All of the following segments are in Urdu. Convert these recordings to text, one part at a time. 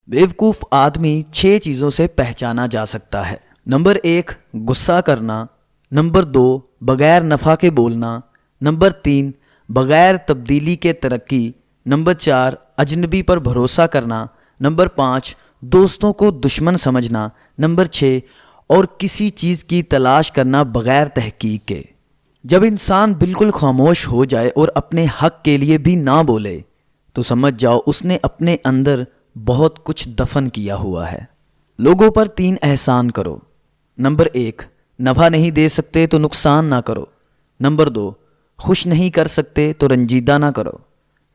بیوقوف آدمی 6 چیزوں سے پہچانا جا سکتا ہے۔ نمبر 1 غصہ کرنا، نمبر 2 بغیر نفع کے بولنا، نمبر 3 بغیر تبدیلی کے ترقی، نمبر 4 اجنبی پر بھروسہ کرنا، نمبر 5 دوستوں کو دشمن سمجھنا، نمبر 6 اور کسی چیز کی تلاش کرنا بغیر تحقیق کے۔ جب انسان بالکل خاموش ہو جائے اور اپنے حق کے لیے بھی نہ بولے تو سمجھ جاؤ اس نے اپنے اندر بہت کچھ دفن کیا ہوا ہے۔ لوگوں پر 3 احسان کرو۔ نمبر 1 نفع نہیں دے سکتے تو نقصان نہ کرو، نمبر 2 خوش نہیں کر سکتے تو رنجیدہ نہ کرو،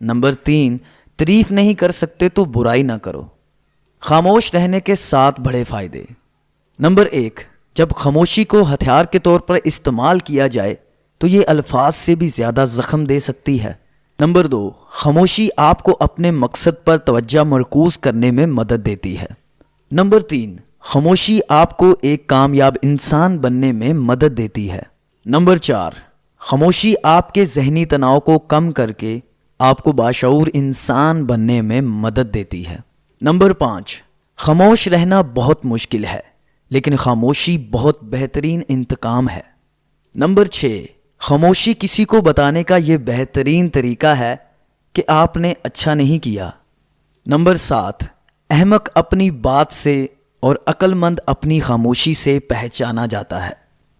نمبر 3 تعریف نہیں کر سکتے تو برائی نہ کرو۔ خاموش رہنے کے 7 بڑے فائدے۔ نمبر 1 جب خاموشی کو ہتھیار کے طور پر استعمال کیا جائے تو یہ الفاظ سے بھی زیادہ زخم دے سکتی ہے۔ نمبر 2 خاموشی آپ کو اپنے مقصد پر توجہ مرکوز کرنے میں مدد دیتی ہے۔ نمبر 3 خاموشی آپ کو ایک کامیاب انسان بننے میں مدد دیتی ہے۔ نمبر 4 خاموشی آپ کے ذہنی تناؤ کو کم کر کے آپ کو باشعور انسان بننے میں مدد دیتی ہے۔ نمبر 5 خاموش رہنا بہت مشکل ہے لیکن خاموشی بہت بہترین انتقام ہے۔ نمبر 6 خاموشی کسی کو بتانے کا یہ بہترین طریقہ ہے کہ آپ نے اچھا نہیں کیا۔ نمبر 7 احمق اپنی بات سے اور عقل مند اپنی خاموشی سے پہچانا جاتا ہے۔